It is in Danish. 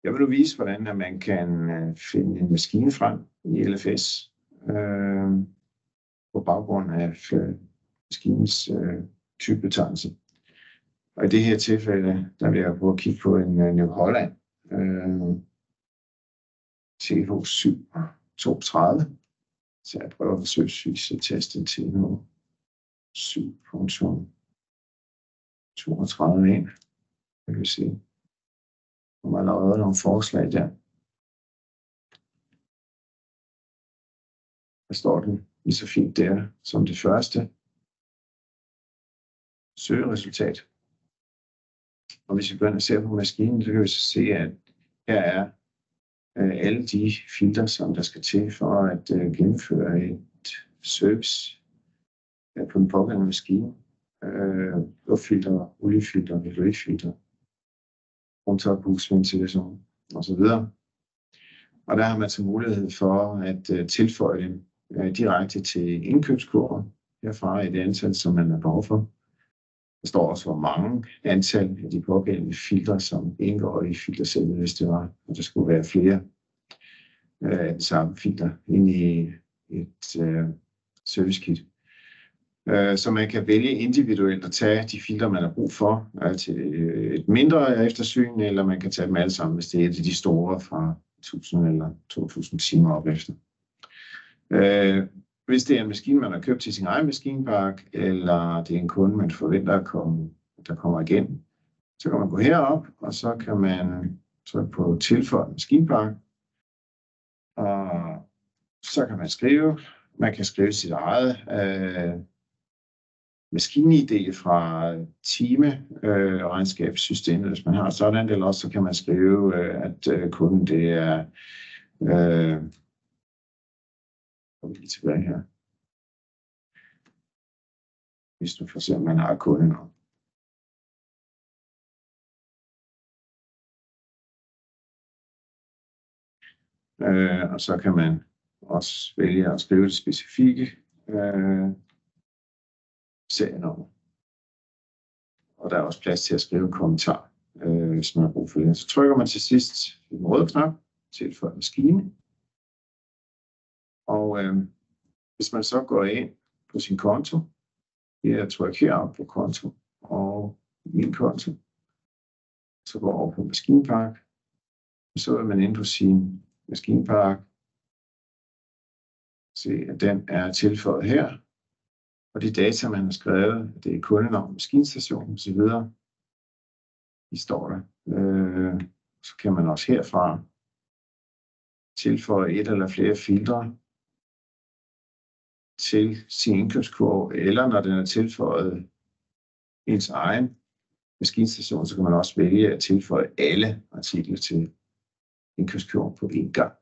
Jeg vil nu vise, hvordan at man kan finde en maskine frem i LFS på baggrund af maskinens typebetegnelse. Og i det her tilfælde, der vil jeg prøve at kigge på en New Holland TH732. Så jeg prøver forsøgsvis at teste TH7.32 ind. Jeg kan se. Der er allerede nogle forslag der. Der står den lige så fint der som det første søgeresultat. Og hvis vi begynder at se på maskinen, så kan vi så se, at her er alle de filter, som der skal til for at gennemføre et service på den pågældende maskine. Luftfilter, oliefilter, hydrogenfilter, rumtøjbrugsventilation osv. Og der har man så mulighed for at tilføje dem direkte til indkøbskurven herfra i det antal, som man har behov for. Der står også, hvor mange antal af de pågældende filtre, som indgår i filtersættet, hvis det var, og der skulle være flere af de samme filtre ind i et servicekit. Så man kan vælge individuelt at tage de filtre, man har brug for, til et mindre eftersyn, eller man kan tage dem alle sammen, hvis det er de store fra 1000 eller 2000 timer op efter. Hvis det er en maskine, man har købt til sin egen maskinpark, eller det er en kunde, man forventer, der kommer igen, så kan man gå herop, og så kan man trykke på tilføje maskinpark, og så kan man kan skrive sit eget maskine-ID fra timeregnskabssystemet, hvis man har sådan, eller også så kan man skrive, at kunden det er lige tilbage her. Hvis du får se, om man har kunden. Og så kan man også vælge at skrive det specifikke serienummer. Og der er også plads til at skrive en kommentar, hvis man har brug for det. Så trykker man til sidst den røde knap, tilføje maskine. Og hvis man så går ind på sin konto, jeg trykker heroppe på konto og min konto, så går over på maskinpark, og så er man inde på sin maskinpark, se at den er tilføjet her, og de data man har skrevet, det er kundenavn, maskinstation osv., de står der. Så kan man også herfra tilføje et eller flere filtre til sin indkøbskurve, eller når den er tilføjet ens egen maskinstation, så kan man også vælge at tilføje alle artikler til indkøbskurven på én gang.